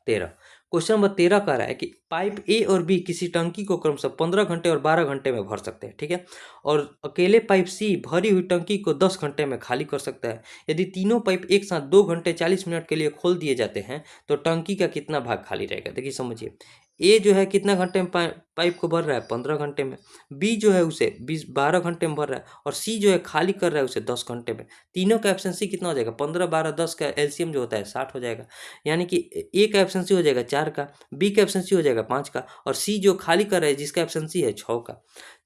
Speaker 1: 13। क्वेश्चन नंबर 13 कह रहा है कि पाइप ए और बी किसी टंकी को क्रमशः 15 घंटे और 12 घंटे में भर सकते हैं, ठीक है। और अकेले पाइप सी भरी हुई टंकी को 10 घंटे में खाली कर सकता है। यदि तीनों पाइप एक साथ 2 घंटे 40 मिनट के लिए खोल दिए जाते हैं तो टंकी का कितना भाग खाली रहेगा। देखिए समझिए, ए जो है कितना घंटे में पाइप को भर रहा है, 15 घंटे में। बी जो है उसे 12 घंटे में भर रहा है और सी जो है खाली कर रहा है उसे 10 घंटे में। तीनों का एफिशिएंसी कितना हो जाएगा, 15 12 10 का एलसीएम जो होता है 60 हो जाएगा, यानी कि ए का एफिशिएंसी हो जाएगा 4 का, बी का एफिशिएंसी हो जाएगा 5 का और सी जो खाली कर रहा है जिसका एफिशिएंसी है 6 का।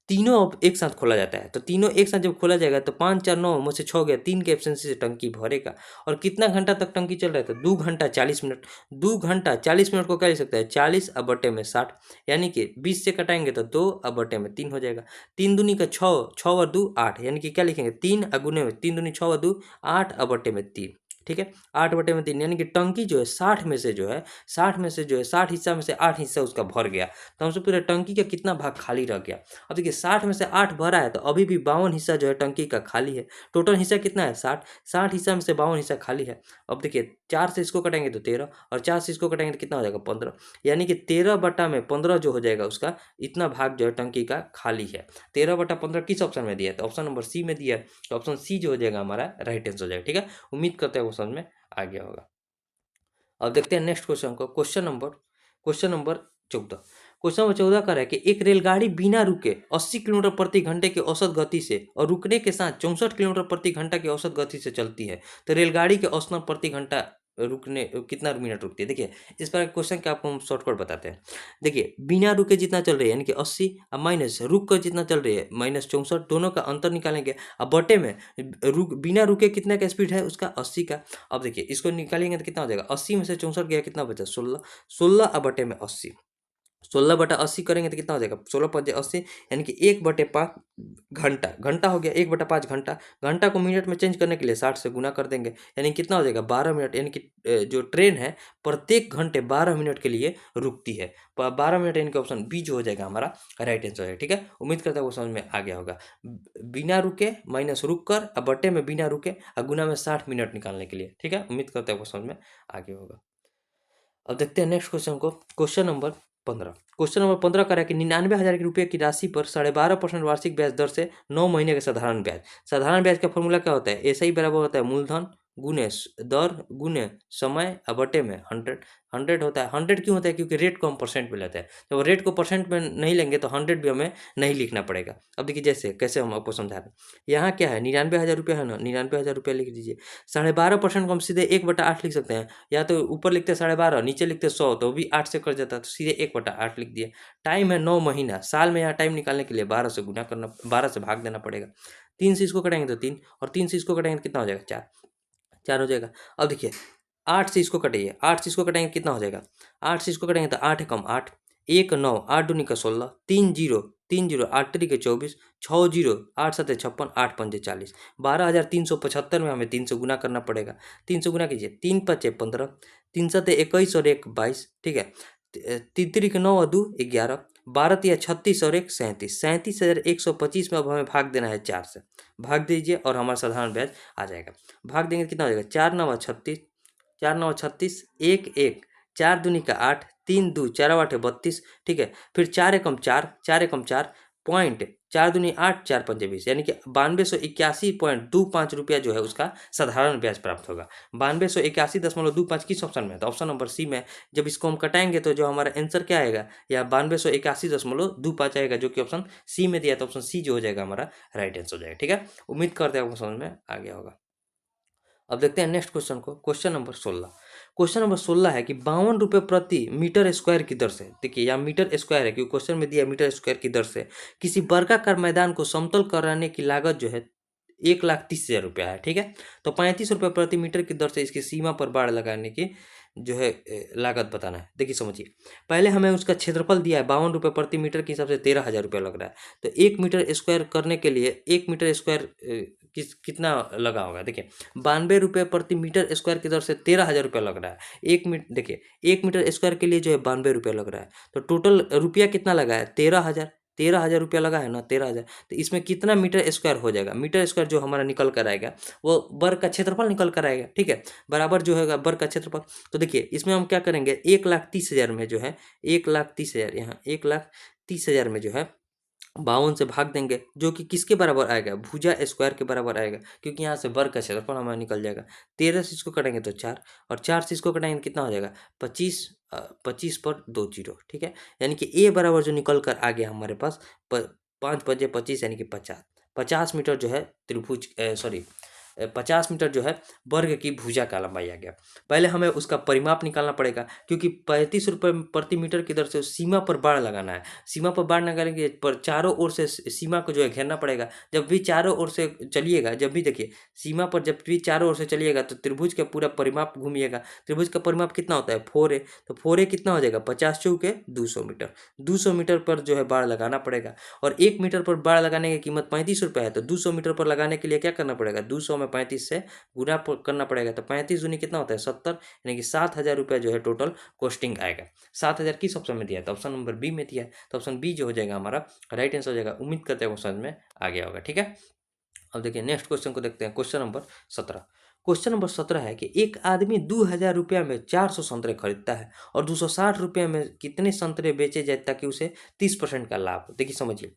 Speaker 1: तीनों अब एक साथ खोला जाता है, तो तीनों एक साथ जब खोला जाएगा तो 5 4 9 में से 6 गया, 3 के एफिशिएंसी से टंकी भरेगा। और कितना घंटा तक टंकी चल रहा है, तो 2 घंटा 40 मिनट। 2 घंटा 40 मिनट को क्या लिख सकता है, 40 अब बटे में 60, यानी कि 20 से कटाएंगे तो 2 अब बटे में 3 हो जाएगा। 3 दूनी का 6, 6 और 2 8, यानी कि क्या लिखेंगे 3 अगुने में 3 दूनी 6 और 2 8 अब बटे में 3, ठीक है। 8 बटे में 3, यानी कि टंकी जो है 60 में से जो है 60 हिस्सा में से 8 हिस्सा उसका भर गया, तो हमसे पूरा टंकी का कितना भाग खाली रह गया। अब देखिए 60 में से 8 भरा है तो अभी भी 52 हिस्सा जो है टंकी का खाली है। टोटल हिस्सा कितना है 60, 60 हिस्सा में से 52 हिस्सा खाली है। अब देखिए 4 से इसको कटेंगे तो 13 और 4 से इसको कटेंगे तो कितना हो जाएगा 15, यानी कि 13 बटा में 15 जो हो जाएगा उसका इतना भाग जो है टंकी का खाली है। 13 बटा 15 किस ऑप्शन में दिया है, तो ऑप्शन नंबर सी में दिया है, तो ऑप्शन सी जो हो जाएगा हमारा राइट आंसर हो जाएगा, ठीक है। उम्मीद करते हैं वो समझ में आ गया होगा। अब देखते हैं नेक्स्ट क्वेश्चन को, क्वेश्चन नंबर 14। क्वेश्चन नंबर 14 का है कि एक रेलगाड़ी बिना रुके 80 किलोमीटर प्रति घंटे की औसत गति से और रुकने के साथ 64 किलोमीटर प्रति घंटा की औसत गति से चलती है, तो रेलगाड़ी के औसतन प्रति घंटा रुकने कितना मिनट रुकती है। देखिए इस पर क्वेश्चन का आपको हम शॉर्टकट बताते हैं। देखिए बिना रुके जितना चल रही है यानी कि 80 और माइनस रुक कर जितना चल रही है -64, दोनों का अंतर निकालेंगे। अब बटे में बिना रुके कितना का स्पीड है उसका 80 का। अब देखिए इसको निकालेंगे तो कितना हो जाएगा, 80 में से 64 गया कितना बचा 16, 16 अब बटे में 80, 16/80 करेंगे तो कितना हो जाएगा, 16 पंजे 80, यानी कि 1/5 घंटा, घंटा हो गया 1/5 घंटा। घंटा को मिनट में चेंज करने के लिए 60 से गुना कर देंगे, यानी कितना हो जाएगा 12 मिनट, यानी कि जो ट्रेन है प्रत्येक घंटे 12 मिनट के लिए रुकती है। 12 मिनट, यानी कि ऑप्शन बी जो हो जाएगा हमारा राइट आंसर है, ठीक है। उम्मीद करता है वो समझ में आ गया होगा। बिना रुके माइनस रुक कर अब बटे में बिना रुके और गुना में 60 मिनट निकालने के लिए, ठीक है। उम्मीद करता है वो समझ में आ गया होगा। अब देखते हैं नेक्स्ट क्वेश्चन को, क्वेश्चन नंबर 15। क्वेश्चन नंबर 15 कह रहा है कि 99,000 रुपये की राशि पर 12.5% वार्षिक ब्याज दर से 9 महीने का साधारण ब्याज। साधारण ब्याज का फॉर्मूला क्या होता है, ऐसा ही बराबर होता है मूलधन गुने दर गुने समय और बटे में 100। 100 होता है, 100 क्यों होता है, क्योंकि रेट को हम परसेंट में लेते हैं। जब रेट को परसेंट में नहीं लेंगे तो 100 भी हमें नहीं लिखना पड़ेगा। अब देखिए जैसे कैसे हम आपको समझा रहे हैं, यहाँ क्या है 99,000 रुपये है ना, 99,000 रुपये लिख दीजिए। 12.5% को हम सीधे 1/8 लिख सकते हैं, या तो ऊपर लिखते 12.5 नीचे लिखते 100 तो भी 8 से कट जाता है, तो सीधे 1/8 लिख दिए। टाइम है 9 महीना, साल में यहाँ टाइम निकालने के लिए 12 से गुना करना, 12 से भाग देना पड़ेगा। 3 से इसको कटेंगे तो 3 और 3 से इसको कटेंगे तो कितना हो जाएगा 4, 4 हो जाएगा। अब देखिए 8 से इसको कटिए, 8 से इसको कटेंगे कितना हो जाएगा, 8 से इसको कटेंगे तो 8 कम 8, 1 9, 8 दूनी का 16, 3 0, 3 0, 8 3 के 24, 6 0, 8 7 56, 8 5 40, 12,375 में हमें 3 से गुना करना पड़ेगा। 3 से गुना कीजिए, 3 5 15, 3 7 21 और 1 22, ठीक है। 3 3 9 और 2 11, 12 3 36 और 1 37, 37,125 में अब हमें भाग देना है 4 से। भाग दीजिए और हमारा साधारण ब्याज आ जाएगा। भाग देंगे तो कितना हो जाएगा, 4 9 36, 4 9 36, 1 1, 4 दूनी का 8, 3 2 4 8 32, ठीक है। फिर 4 एकम 4, 4 एकम 4, पॉइंट 4 दूनी 8, 4 पंजे 20, यानी कि 9281.25 रुपया जो है उसका साधारण ब्याज प्राप्त होगा। 9281.25 किस ऑप्शन में है? तो ऑप्शन नंबर सी में। जब इसको हम कटाएंगे तो जो हमारा आंसर क्या आएगा, या 9281.25 आएगा, जो कि ऑप्शन सी में दिया, तो ऑप्शन सी जो हो जाएगा हमारा राइट आंसर हो जाएगा। ठीक है, उम्मीद करते हैं आपको समझ में आ गया होगा। अब देखते हैं नेक्स्ट क्वेश्चन को, क्वेश्चन नंबर 16। क्वेश्चन नंबर 16 है कि 52 रुपये प्रति मीटर स्क्वायर की दर से, देखिए यहाँ मीटर स्क्वायर है क्योंकि क्वेश्चन में दिया मीटर स्क्वायर की दर से किसी वर्गाकार मैदान को समतल कराने की लागत जो है 1,30,000 रुपया है। ठीक है, तो 35 रुपये प्रति मीटर की दर से इसकी सीमा पर बाड़ लगाने की जो है लागत बताना है। देखिए समझिए, पहले हमें उसका क्षेत्रफल दिया है 52 रुपये प्रति मीटर के हिसाब से 13,000 रुपया लग रहा है। तो 1 मीटर स्क्वायर करने के लिए 1 मीटर स्क्वायर कितना लगा होगा? देखिए 92 रुपये प्रति मीटर स्क्वायर की दर से 13,000 रुपया लग रहा है। देखिए 1 मीटर स्क्वायर के लिए जो है 92 रुपया लग रहा है, तो टोटल रुपया कितना लगा है? 13,000। 13,000 रुपया लगा है ना, 13,000। तो इसमें कितना मीटर स्क्वायर हो जाएगा? मीटर स्क्वायर जो हमारा निकल कर आएगा वो वर्ग का क्षेत्रफल निकल कर आएगा। ठीक है, बराबर जो है वर्ग का क्षेत्रफल। तो देखिए इसमें हम क्या करेंगे, 1,30,000 में जो है 1,30,000, यहाँ 1,30,000 में जो है 52 से भाग देंगे, जो कि किसके बराबर आएगा? भुजा स्क्वायर के बराबर आएगा, क्योंकि यहाँ से वर्ग का क्षेत्रफल हमारा निकल जाएगा। 13 से इसको कटेंगे तो 4, और 4 से इसको कटेंगे कितना हो जाएगा? 25। 25 पर 2 जीरो। ठीक है, यानी कि ए बराबर जो निकल कर आ गया हमारे पास 5 × 5 = 25, यानी कि 50। 50 मीटर जो है त्रिभुज, सॉरी 50 मीटर जो है वर्ग की भुजा का लंबाई आ गया। पहले हमें उसका परिमाप निकालना पड़ेगा, क्योंकि 35 रुपये प्रति मीटर की दर से सीमा पर बाड़ लगाना है। सीमा पर बाड़ लगाने पर चारों ओर से सीमा को जो है घेरना पड़ेगा। जब भी चारों ओर से चलिएगा, जब भी देखिए सीमा पर जब भी चारों ओर से चलिएगा तो त्रिभुज का पूरा परिमाप घूमिएगा। त्रिभुज का परिमाप कितना होता है? 4a। तो 4a कितना हो जाएगा? 50 चौके 200 मीटर। 200 मीटर पर जो है बाड़ लगाना पड़ेगा, और 1 मीटर पर बाड़ लगाने की कीमत 35 रुपये है। तो 200 मीटर पर लगाने के लिए क्या करना पड़ेगा? 200 में 35 से गुना करना पड़ेगा। तो 35 दूनी कितना होता है? 70, यानी कि 7,000 रुपया जो है टोटल कॉस्टिंग आएगा। 7,000 किस ऑप्शन में दिया है? तो ऑप्शन नंबर बी में दिया है। तो ऑप्शन बी जो हो जाएगा हमारा राइट आंसर हो जाएगा। उम्मीद करते हैं समझ में आ गया होगा। ठीक है, अब देखिए नेक्स्ट क्वेश्चन को देखते हैं, क्वेश्चन नंबर 17। क्वेश्चन नंबर 17 है कि एक आदमी 2,000 रुपया में 400 संतरे खरीदता है और 260 रुपये में कितने संतरे बेचे जाए ताकि उसे 30% का लाभ हो। देखिए समझिए,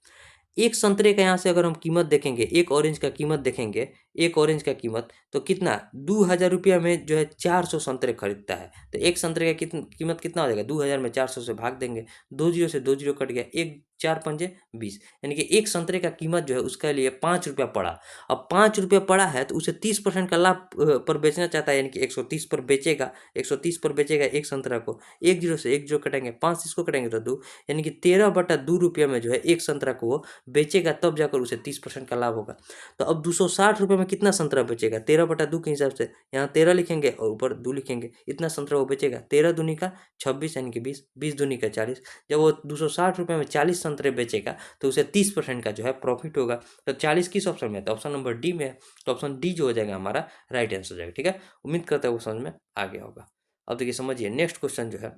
Speaker 1: एक संतरे का यहाँ से अगर हम कीमत देखेंगे, एक ऑरेंज का कीमत देखेंगे, एक ऑरेंज का कीमत तो कितना? 2,000 रुपया में जो है 400 संतरे खरीदता है। तो एक संतरे का कीमत कितना हो जाएगा? 2,000 में 400 से भाग देंगे, 2 जीरो से 2 जीरो कट गया, 1 4 पंजे 20, यानी कि एक संतरे का कीमत जो है उसके लिए 5 रुपया पड़ा। अब 5 रुपया पड़ा है तो उसे 30% का लाभ पर बेचना चाहता है, यानी कि 130 पर बेचेगा। 130 पर बेचेगा एक संतरा को, 1 जीरो से 1 जीरो कटेंगे, 5 से इसको कटेंगे तो 2, यानी कि 13/2 रुपया में जो है एक संतरा को वो बेचेगा, तब जाकर उसे 30% का लाभ होगा। तो अब 260 रुपये में कितना संतरा बेचेगा? 13/2 के हिसाब से यहाँ 13 लिखेंगे और ऊपर 2 लिखेंगे, इतना संतरा वो बेचेगा। 13 दूनी का 26, यानी कि 20, 20 दूनी का 40। जब वो 260 रुपये में 40 संतरे बेचेगा तो उसे 30% का जो है प्रॉफिट होगा। तो 40 किस ऑप्शन में है? तो ऑप्शन नंबर डी में है। तो ऑप्शन डी जो हो जाएगा हमारा राइट आंसर हो जाएगा। ठीक है, उम्मीद करता है वो समझ में आ गया होगा। अब देखिए समझिए नेक्स्ट क्वेश्चन जो है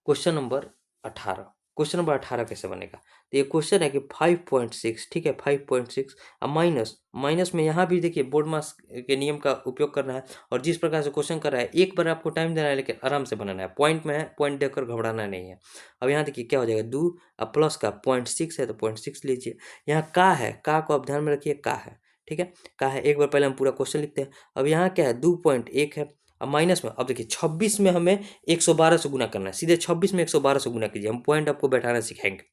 Speaker 1: क्वेश्चन नंबर 18। क्वेश्चन नंबर 18 कैसे बनेगा? तो ये क्वेश्चन है कि 5.6, ठीक है 5.6, अब माइनस माइनस में यहाँ भी देखिए बोर्ड मास के नियम का उपयोग करना है, और जिस प्रकार से क्वेश्चन कर रहा है एक बार आपको टाइम देना है, लेकिन आराम से बनाना है। पॉइंट में है, पॉइंट देखकर घबराना नहीं है। अब यहाँ देखिए क्या हो जाएगा, 2 अब प्लस का 0.6 है तो 0.6 लीजिए। यहाँ का है, का को आप ध्यान में रखिए, का है, ठीक है का है। एक बार पहले हम पूरा क्वेश्चन लिखते हैं। अब यहाँ क्या है, 2.1 है। अब माइनस में, अब देखिए 26 में हमें 112 से गुना करना है, सीधे 26 में 112 से गुना कीजिए। हम पॉइंट आपको बैठाना सिखाएंगे।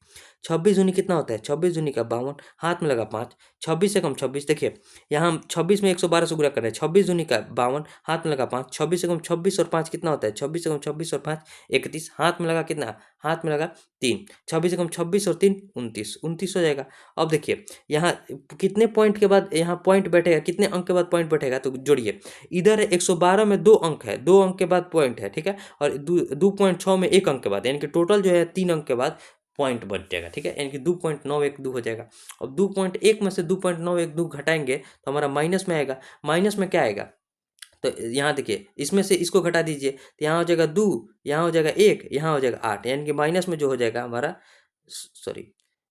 Speaker 1: 26 दूनी कितना होता है? 26 दूनी का 52, हाथ में लगा 5, 26 से कम 26। देखिए यहाँ हम 26 में 112 से गुना कर रहे हैं, 26 दूनी का 52, हाथ में लगा 5, 26 से कम 26 और 5 कितना होता है? 26 से कम 26 और 5 31, हाथ में लगा कितना? हाथ में लगा 3, 26 से कम 26 और 3 29, 29 हो जाएगा। अब देखिए यहाँ कितने पॉइंट के बाद यहाँ पॉइंट बैठेगा, कितने अंक के बाद पॉइंट बैठेगा? तो जोड़िए, इधर 112 में 2 अंक है, 2 अंक के बाद पॉइंट है, ठीक है, और 2.6 में 1 अंक के बाद, यानी कि टोटल जो है 3 अंक के बाद पॉइंट बच जाएगा। ठीक है, यानी कि 2.912 हो जाएगा। और 2.1 में से 2.912 घटाएंगे तो हमारा माइनस में आएगा। माइनस में क्या आएगा? तो यहाँ देखिए इसमें से इसको घटा दीजिए, तो यहाँ हो जाएगा 2, यहाँ हो जाएगा 1, यहाँ हो जाएगा 8, यानी कि माइनस में जो हो जाएगा हमारा, सॉरी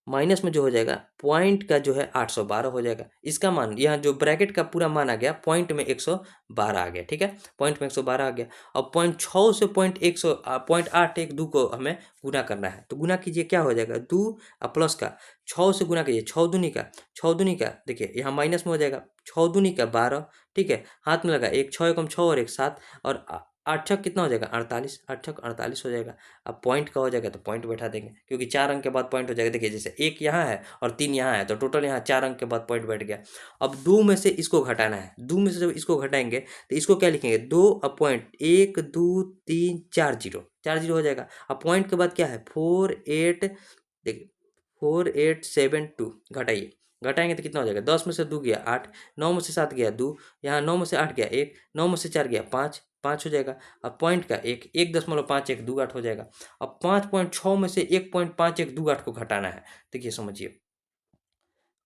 Speaker 1: माइनस में जो हो जाएगा पॉइंट का जो है 812 हो जाएगा। इसका मान यहाँ जो ब्रैकेट का पूरा मान आ गया, पॉइंट में 112 आ गया, ठीक है, पॉइंट में 112 आ गया। अब पॉइंट 6 से पॉइंट 812 को हमें गुना करना है, तो गुना कीजिए, क्या हो जाएगा, 2 प्लस का 6 से गुना कीजिए, 6 दूनी का, 6 दूनी का, देखिए यहाँ माइनस में हो जाएगा, 6 दूनी का 12, ठीक है, हाथ में लगा एक 6 एकम 6 और एक 7, और 8 छक कितना हो जाएगा, 48, 8 छक 48 हो जाएगा। अब पॉइंट का हो जाएगा तो पॉइंट बैठा देंगे, क्योंकि 4 अंक के बाद पॉइंट हो जाएगा। देखिए जैसे एक यहाँ है और 3 यहाँ है, तो टोटल यहाँ 4 अंक के बाद पॉइंट बैठ गया। अब 2 में से इसको घटाना है, 2 में से जब इसको घटाएंगे तो इसको क्या लिखेंगे, 2 अब पॉइंट 1 2 3 4 जीरो, 4 जीरो हो जाएगा। अब पॉइंट के बाद क्या है, 4 8, देखिए 4872, घटाइए, घटाएंगे तो कितना हो जाएगा, 10 में से 2 गया 8, 9 में से 7 गया 2, यहाँ 9 में से 8 गया 1, 9 में से 4 गया 5, 5 हो जाएगा। अब पॉइंट का 1.51 हो जाएगा। अब 5.6 में से 1.5128 को घटाना है, देखिए समझिए।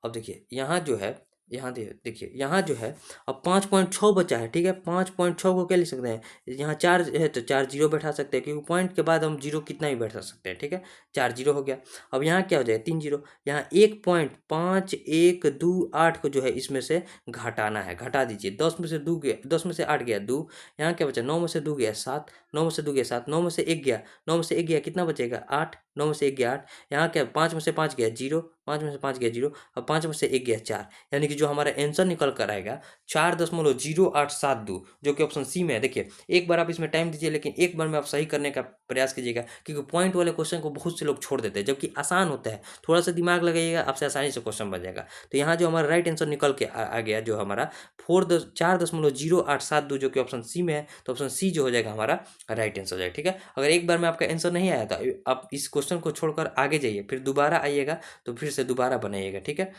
Speaker 1: अब देखिए यहाँ जो है, यहाँ देखिए यहाँ जो है, अब 5.6 बचा है, ठीक है, 5.6 को क्या लिख सकते हैं, यहाँ 4 है तो 4 जीरो बैठा सकते हैं, क्योंकि पॉइंट के बाद हम जीरो कितना ही बैठा सकते हैं, ठीक है, 4 जीरो हो गया। अब यहाँ क्या हो जाएगा, 3 जीरो, यहाँ 1.5128 को जो है इसमें से घटाना है, घटा दीजिए, 10 में से 2 गया, 10 में से 8 गया 2, यहाँ क्या बचा, 9 में से 2 गया 7, 9 में से 2 गया 7, 9 में से 1 गया, 9 में से 1 गया कितना बचेगा 8, 9 में से 1 गया 8, यहाँ क्या 5 में से 5 गया 0, 5 में से 5 गया 0, और 5 में से 1 गया 4, यानी कि जो हमारा आंसर निकल कर आएगा 4.0872, जो कि ऑप्शन सी में है। देखिए एक बार आप इसमें टाइम दीजिए, लेकिन एक बार में आप सही करने का प्रयास कीजिएगा, क्योंकि पॉइंट वाले क्वेश्चन को बहुत से लोग छोड़ देते हैं, जबकि आसान होता है, थोड़ा सा दिमाग लगाइएगा आपसे आसानी से क्वेश्चन बन जाएगा। तो यहाँ जो हमारा राइट आंसर निकल के आ गया, जो हमारा 4.0872, जो कि ऑप्शन सी में है, तो ऑप्शन सी जो हो जाएगा हमारा राइट आंसर हो जाएगा, ठीक है। अगर एक बार में आपका आंसर नहीं आया तो आप इस क्वेश्चन को छोड़कर आगे जाइए, फिर दोबारा आइएगा तो फिर से दोबारा बनाइएगा, ठीक है।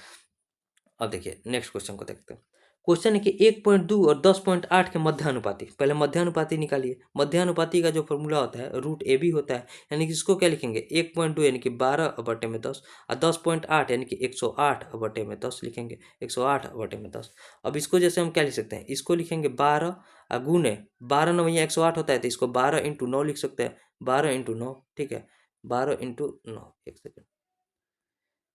Speaker 1: अब देखिए नेक्स्ट क्वेश्चन को देखते हैं। क्वेश्चन है कि 1.2 और 10.8 के मध्यानुपाती, पहले मध्यानुपाती निकालिए। मध्यानुपाती का जो फॉर्मूला होता है रूट ए बी होता है, यानी कि इसको क्या लिखेंगे, 1.2 यानी कि 12/10, और 10.8 यानी कि 108/10 लिखेंगे, 108/10। अब इसको जैसे हम क्या लिख सकते हैं, इसको लिखेंगे 12 गुने 12 9 भैया 108 होता है, तो इसको 12 इंटू 9 लिख सकते हैं, 12 इंटू 9, ठीक है, 12 इंटू 9, एक सेकेंड,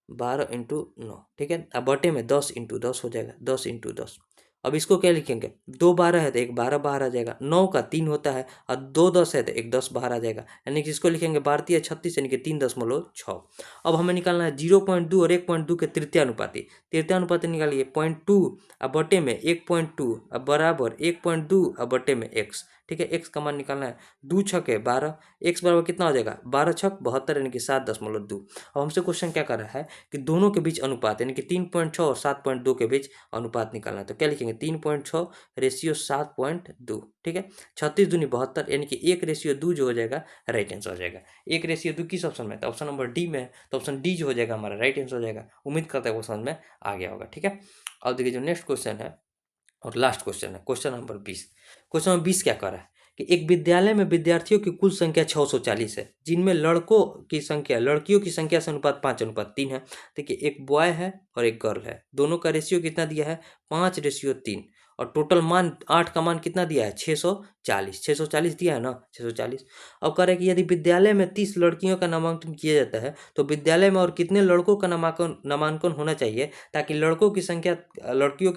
Speaker 1: 12 इंटू 9, ठीक है। अब बटे में 10 इंटू 10 हो जाएगा, 10 इंटू 10। अब इसको क्या लिखेंगे, 2 12 है तो एक 12 बाहर आ जाएगा, 9 का 3 होता है, और 2 10 है तो एक 10 बाहर आ जाएगा, यानी कि इसको लिखेंगे 12×36 यानी कि 3.6। अब हमें निकालना है 0.2 और 1.2 के तृतीय अनुपाती, तृतीय अनुपाती निकालिए, 0.2 अब बटे में 1.2 अब बराबर 1.2 अब बटे में x, ठीक है, x का मान निकालना है, 2 छक है 12, x बराबर कितना हो जाएगा, 12 छक 72 यानी कि 7.2। अब हमसे क्वेश्चन क्या कर रहा है कि दोनों के बीच अनुपात, यानी कि 3.6 और 7.2 के बीच अनुपात निकालना है, तो क्या लिखेंगे, 3.6 रेशियो 7.2, ठीक है, 36 दूनी 72, यानी कि 1:2 जो हो जाएगा राइट आंसर हो जाएगा। 1:2 किस ऑप्शन में, तो ऑप्शन नंबर डी में है, तो ऑप्शन डी जो हो जाएगा हमारा राइट आंसर हो जाएगा। उम्मीद करता है वो समझ में आ गया होगा, ठीक है। अब देखिए जो नेक्स्ट क्वेश्चन है और लास्ट क्वेश्चन है, क्वेश्चन नंबर 20। क्वेश्चन नंबर 20 क्या कर रहा है कि एक विद्यालय में विद्यार्थियों की कुल संख्या 640 है, जिनमें लड़कों की संख्या लड़कियों की संख्या से अनुपात 5:3 है। देखिए एक बॉय है और एक गर्ल है, दोनों का रेशियो कितना दिया है, 5:3, और टोटल मान 8 का मान कितना दिया है, 640, 640 दिया है ना, 640। अब कह रहे हैं कि यदि विद्यालय में 30 लड़कियों का नामांकन किया जाता है, तो विद्यालय में और कितने लड़कों का नामांकन होना चाहिए, ताकि लड़कियों की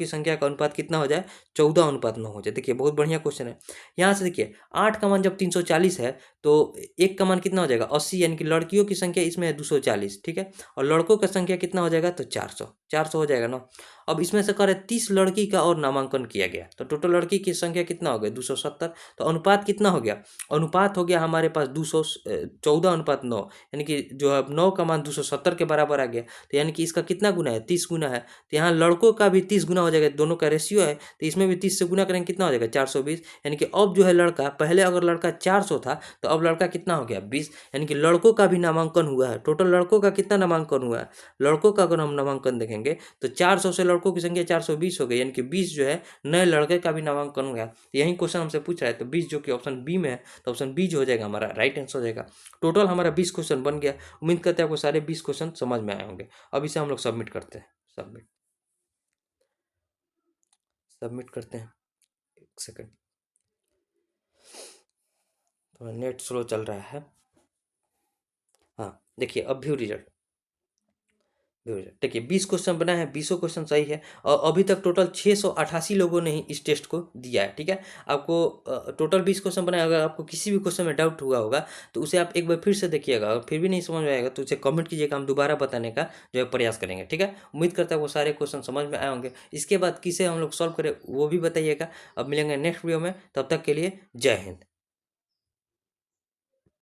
Speaker 1: संख्या का अनुपात कितना हो जाए, 14:9 हो जाए। देखिए बहुत बढ़िया क्वेश्चन है। यहाँ से देखिए 8 का मान जब 340 है, तो 1 का मान कितना हो जाएगा, 80, यानी कि लड़कियों की संख्या इसमें है 240, ठीक है, और लड़कों का संख्या कितना हो जाएगा, तो 400 हो जाएगा ना। अब इसमें से करे 30 लड़की का और नामांकन किया गया, तो टोटल लड़की की संख्या कितना हो गया, 270, तो अनुपात कितना हो गया, अनुपात हो गया हमारे पास 14:9, यानी कि जो है 9 का मान 270 के बराबर आ गया, तो यानी कि इसका कितना गुना है, 30 गुना है, तो यहाँ लड़कों का भी 30 गुना हो जाएगा, दोनों का रेशियो है, तो इसमें भी 30 से गुना करेंगे कितना हो जाएगा, 420, यानी कि अब जो है लड़का, पहले अगर लड़का 400 था तो अब लड़का कितना हो गया, 20, यानी कि लड़कों का भी नामांकन हुआ है। टोटल लड़कों का कितना नामांकन हुआ है, लड़कों का अगर हम नामांकन देखेंगे तो 400 से लड़कों की संख्या 420 हो गई, यानी कि 20 जो है नए लड़के का भी नामांकन हो गया। तो यही क्वेश्चन हमसे पूछ रहा है, तो 20 जो कि ऑप्शन बी में है, तो ऑप्शन बी जो हो जाएगा हमारा राइट आंसर हो जाएगा। टोटल हमारा 20 क्वेश्चन बन गया। उम्मीद करते हैं आपको सारे 20 क्वेश्चन समझ में आए होंगे। अब इसे हम लोग सबमिट करते हैं, सबमिट सबमिट करते हैं, एक सेकेंड, थोड़ा नेट स्लो चल रहा है। हाँ देखिए अब व्यू रिजल्ट, देखिए 20 क्वेश्चन बना है, 20 क्वेश्चन सही है और अभी तक टोटल 688 लोगों ने ही इस टेस्ट को दिया है, ठीक है? आपको टोटल 20 क्वेश्चन बना है, अगर आपको किसी भी क्वेश्चन में डाउट हुआ होगा, तो उसे आप एक बार फिर से देखिएगा, अगर फिर भी नहीं समझ में आएगा तो उसे कमेंट कीजिएगा, हम दोबारा बताने का जो है प्रयास करेंगे, ठीक है? उम्मीद करता हूँ वो सारे क्वेश्चन समझ में आए होंगे। इसके बाद किसे हम लोग सॉल्व करें वो भी बताइएगा। अब मिलेंगे नेक्स्ट वीडियो में, तब तक के लिए जय हिंद।